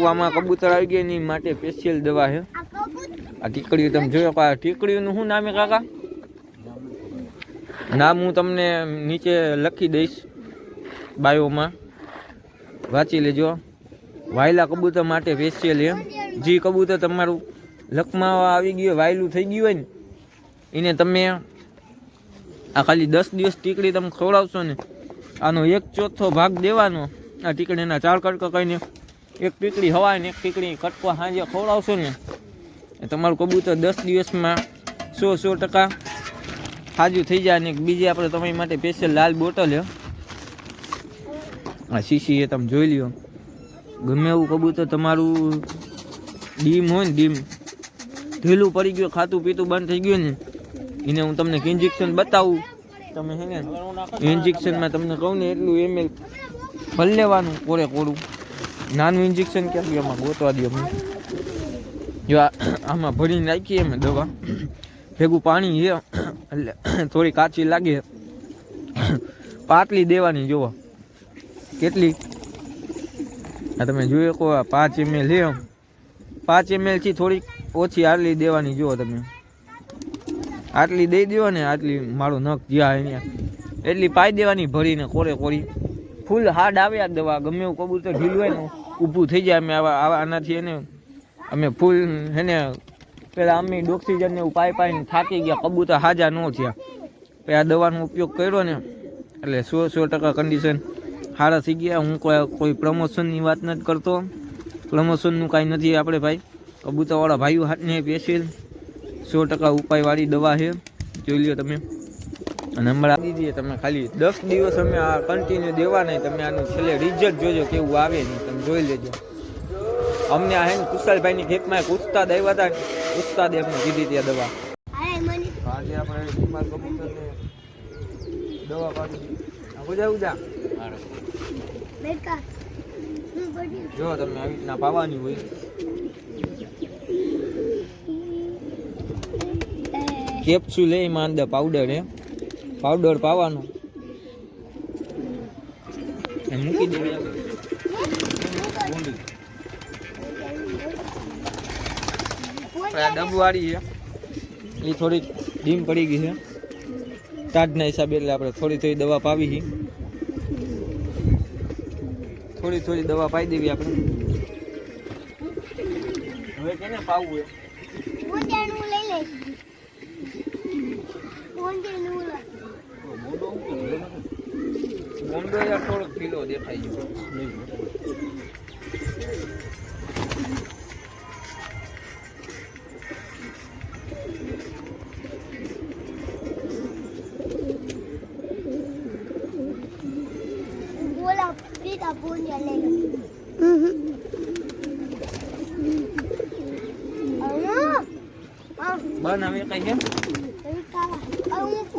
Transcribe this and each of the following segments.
આમાં કબૂતર આવી ગયા એની માટે સ્પેશિયલ દવા છે. આ ટીકડીઓ તમે જોયો, આ ટીકડીઓનું શું નામ છે કાકા? નામ હું તમને નીચે લખી દઈશ, બાયોમાં વાંચી લેજો. વાયલા કબૂતર માટે સ્પેશિયલ છે. જે કબૂતર તમારું લખમાં આવી ગયું, વાયલું થઈ ગયું હોય ને, એને તમે આ ખાલી 10 દિવસ ટીકડી તમે ખવડાવશો ને, આનો 1/4 ભાગ દેવાનો. આ ટીકડીના 4 કટકા કહીને એક ટીકડી હવાય ને એક ટીકડી કટકો સાંજે ખવડાવશો ને, તમારું કબૂતર 10 દિવસમાં 100% સાજું થઈ જાય. ને બીજી આપણે તમારી માટે સ્પેશિયલ લાલ બોટલ છે, આ શીશી એ તમે જોઈ લ્યો. ગમે એવું કબૂતર તમારું ડીમ હોય ને, ડીમ ઢીલું પડી ગયું, ખાતું પીતું બંધ થઈ ગયું ને, એને હું તમને ઇન્જેક્શન બતાવું. તમે હે ને ઇન્જેક્શનમાં તમને કહું ને એટલું ml ભરી લેવાનું, કોરે કોરું. નાનું ઇન્જેક્શન ક્યાંથી આમાં ગોતવા દો અમને. જો આમાં ભરીને રાખીએ અમે દવા, ભેગું પાણી છે એટલે થોડી કાચી લાગે, પાતળી દેવાની. જોવો કેટલી, આ તમે જોઈ શકો 5 ml લે, 5 ml થી થોડીક ઓછી આટલી દેવાની. જુઓ તમે આટલી દઈ દો ને, આટલી મારો નખ જ્યાં અહીંયા એટલી પાઈ દેવાની ભરીને કોરે કોરી. ફૂલ હાર્ડ આવે આ દવા. ગમે એવું કબૂતર ઢીલું હોય ને ઊભું થઈ જાય. અમે આનાથી એને અમે ફૂલ એને પેલા અમે ઓક્સિજનને એવું પાઈને થાકી ગયા, કબૂતર હાજા ન થયા. પછી આ દવાનો ઉપયોગ કર્યો ને એટલે 100% કન્ડિશન સારા થઈ ગયા. હું કોઈ પ્રમોશનની વાત નથી કરતો, પ્રમોશનનું કાંઈ નથી આપણે ભાઈ. કબૂતરવાળા ભાઈઓ હાથને સ્પેશિયલ 100% ઉપાયવાળી દવા છે, જોઈ લ્યો તમે. અને હમણાં દીધી તમે ખાલી 10 દિવસ અમે આ કન્ટિન્યુ દેવા નહીં. તમે આનું છેલ્લે રિઝલ્ટ જોજો કેવું આવે નહીં, તમે જોઈ લેજો. અમને આ હે ને કુશાલભાઈની ખેતમાં એક ઉસ્તાદ આવ્યા હતા, ઉસ્તાદે અમને કીધી ત્યાં દવા. આજે આપણે બીમાર કબૂતરને દવા પાડી ઉજા જો તમે આવી રીતના પાવાની હોય. કેપ્સ્યુલ એમાં અંદર પાવડર હે, પાવડર પાવાનું મૂકી દેવી. ડબવાળી છે એ થોડી ડીમ પડી ગઈ છે તાજના હિસાબે, એટલે આપણે થોડી થોડી દવા પાવી છે. થોડી થોડી દવા પાઈ દેવી આપણે. હવે કેને પાવું બોમ્બે યાર થોડોક કિલો દેખાય ગયો. બનાવે કઈ છે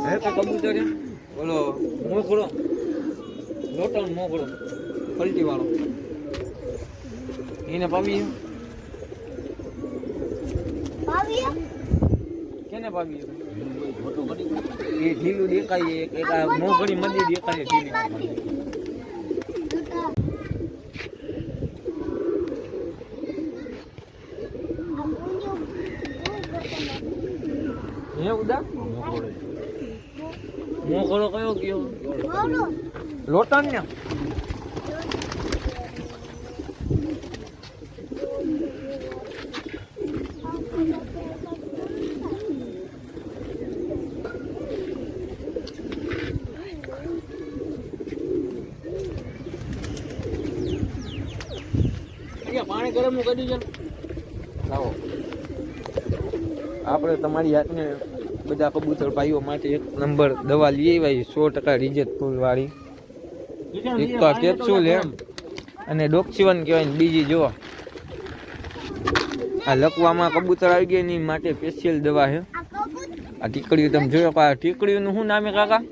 હે કબૂતર બોલો મોકળો લોટણ મોકળો પલટી વાળો એને પાવી કેને પાવી એ ઢીલું દેખાય, એક મોકળી મંદી દેખાય ઢીલી. હે ઉદા મોકળો કયો ગયો લોટણ ને પાણી ગરમ કરી દો. લાવો આપણે તમારી હાથને બધા કબૂતર ભાઈઓ માટે 1 નંબર દવા લઈ આવી, 100% રિઝલ્ટ ફૂલ વાળી. એક તો કેપ્સ્યુલ એમ અને ડોક્સિવન કહેવાય. બીજી જો આ લકવામાં કબૂતર આવી ગયા એની માટે સ્પેશિયલ દવા છે. આ ટીકડીઓ તમે જોયો, આ ટીકડીઓનું શું નામ છે કાકા?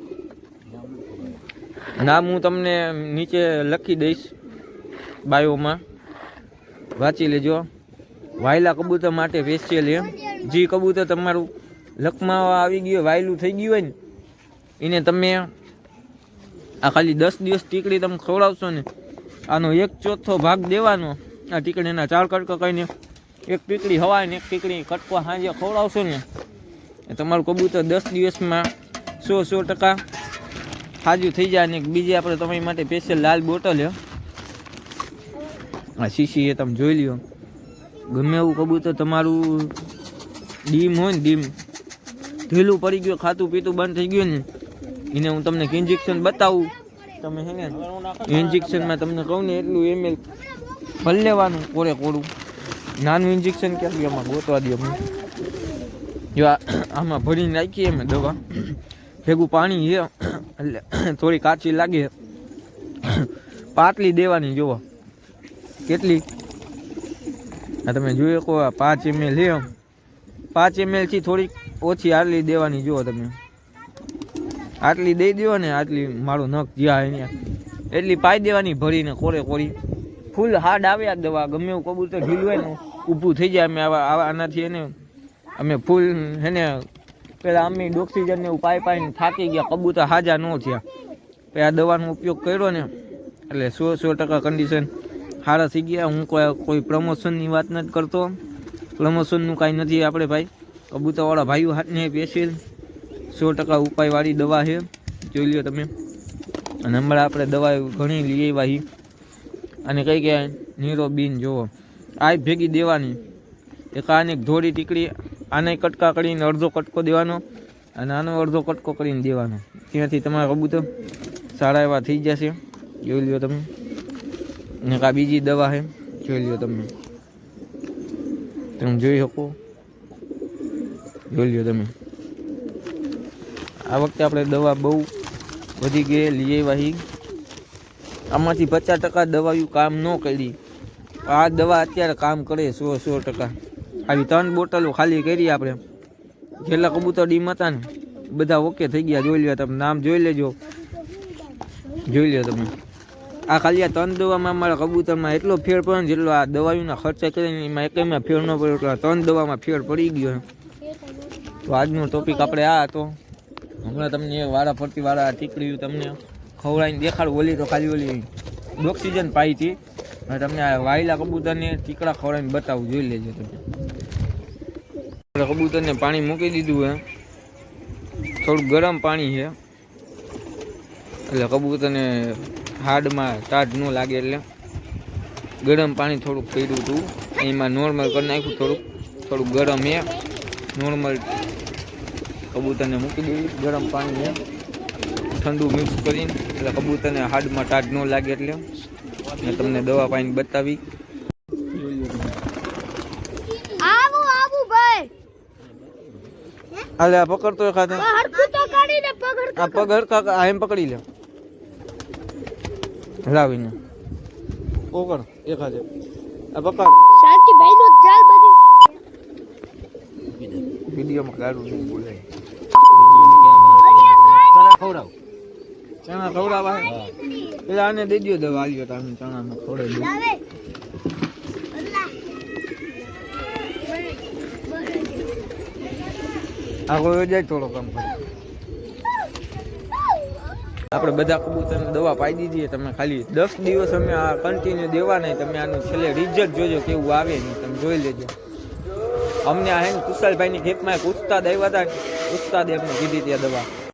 નામ હું તમને નીચે લખી દઈશ, બાયોમાં વાંચી લેજો. વાયલા કબૂતર માટે સ્પેશિયલ છે. જે કબૂતર તમારું લખમાં આવી ગયું, વાયલું થઈ ગયું હોય ને, એને તમે આ ખાલી 10 દિવસ ટીકડી તમે ખવડાવશો ને, આનો 1/4 ભાગ દેવાનો. આ ટીકડીના 4 કટકા કહીને એક ટીકડી હવાય ને એક ટીકડી કટકો સાંજે ખવડાવશો ને એ તમારું કબૂતર 10 દિવસમાં 100% સાજું થઈ જાય. અને બીજી આપણે તમારી માટે સ્પેશિયલ લાલ બોટલ છે, આ શીશી એ તમે જોઈ લ્યો. ગમે એવું કબૂતર તમારું ડીમ હોય ને, ડીમ ઢીલું પડી ગયું, ખાતું પીતું બંધ થઈ ગયું ને, એને હું તમને ઇન્જેક્શન બતાવું. તમે હે ને ઇન્જેક્શનમાં તમને કહું ને એટલું ml ભરી લેવાનું, કોરે કોરું નાનું ઇન્જેક્શન ક્યાં આમાં ગોતવા દો અમને. જો આમાં ભરીને નાખીએ અમે દવા, ભેગું પાણી છે એટલે થોડી કાચી લાગે, પાટલી દેવાની. જુઓ કેટલી, આ તમે જોઈ શકો 5 ml છે, 5 ml થી થોડીક ઓછી આટલી દેવાની. જુઓ તમે આટલી દઈ દો ને, આટલી મારું નખ જ્યાં અહીંયા એટલી પાઈ દેવાની ભરીને કોરે કોરી. ફૂલ હાર્ડ આવે આ દવા, ગમે એવું કબૂતર ઢીલું હોય ને ઊભું થઈ જાય. અમે આનાથી એને અમે ફૂલ હેને પેલા અમે ઓક્સિજન ને એવું પાઈને થાકી ગયા, કબૂતર હાજા ન થયા. પછી આ દવાનો ઉપયોગ કર્યો ને એટલે 100% કન્ડિશન સારા થઈ ગયા. હું કોઈ પ્રમોશનની વાત નથી કરતો, પ્રમોશનનું કાંઈ નથી આપણે ભાઈ. કબૂતરવાળા ભાઈઓ હાથને સ્પેશિયલ 100% ઉપાયવાળી દવા છે, જોઈ લ્યો તમે. અને હમણાં આપણે દવા ઘણી લઈ આવ્યા. અને કઈ કે નીરો બીન જોવો આ ભેગી દેવાની. એક આને ધોળી ટીકડી આને કટકા કરીને અડધો કટકો દેવાનો અને આનો અડધો કટકો કરીને દેવાનો. ત્યાંથી તમારા કબૂતર સારા એવા થઈ જશે, જોઈ લ્યો તમે. ને આ બીજી દવા છે, જોઈ લ્યો તમે જોઈ શકો, જોઈ લ્યો તમે. આ વખતે આપણે દવા બહુ વધી ગઈ લઈ આવ્યા. આમાંથી 50% દવાયું કામ ન કરી, આ દવા અત્યારે કામ કરે 100%. આવી 3 બોટલો ખાલી કરી આપણે. જેટલા કબૂતર ડીમ હતા ને બધા ઓકે થઈ ગયા. જોઈ લ્યો તમે, નામ જોઈ લેજો, જોઈ લ્યો તમે. આ ખાલી આ 3 દવામાં અમારા કબૂતરમાં એટલો ફેર પડે ને, જેટલો આ દવાઓના ખર્ચા કરીને એમાં એકમાં ફેર ન પડ્યો, એટલો 3 દવામાં ફેર પડી ગયો. તો આજનો ટોપિક આપણે આ હતો. હમણાં તમને વારા ફરતી વાળા ટીકડીયું તમને ખવડાવીને દેખાડું. ઓલી તો ખાલી ઓલી ઓક્સિજન પાઈ હતી, તમને આ વાયલા કબૂતરને ટીકડા ખવડાવીને બતાવું, જોઈ લેજો તમે. કબૂતરને પાણી મૂકી દીધું હે, થોડું ગરમ પાણી છે એટલે કબૂતરને હાડમાં ટાઢ ન લાગે, એટલે ગરમ પાણી થોડુંક કર્યું હતું. એમાં નોર્મલ કરી નાખ્યું, થોડુંક ગરમ છે નોર્મલ. કબૂતરને મૂકી દીધું ગરમ પાણી છે, ઠંડુ મિક્સ કરીને, એટલે કબૂતરને હાડમાં ટાઢ ન લાગે. એટલે મેં તમને દવા પાઈને બતાવી. હાલે આ પકડતો ખાતે આ પગ હરખા એમ પકડી લે લાવીને પકડ એક હાથે આ પકડ. સાચી ભાઈ નો ચાલ બધી વિડિયોમાં ગાડું નહીં બોલાય. ખવડાવ ચણા ખવડાવા એટલે આને દઈ દો દવા. આલ્યો તમે ચણા નો ખવડાવી દો. આગળ જાય થોડો કામ કરે. આપણે બધા કબૂતરને દવા પાઈ દીધી. તમે ખાલી 10 દિવસ અમે આ કન્ટિન્યુ દેવા નહીં. તમે આનું છેલ્લે રિઝલ્ટ જોજો કેવું આવે નહીં, તમે જોઈ લેજો. અમને આ હે ને કુશાલભાઈની ખેતમાં એક ઉસ્તાદ આવ્યા હતા, ઉસ્તાદે અમને કીધી હતી આ દવા.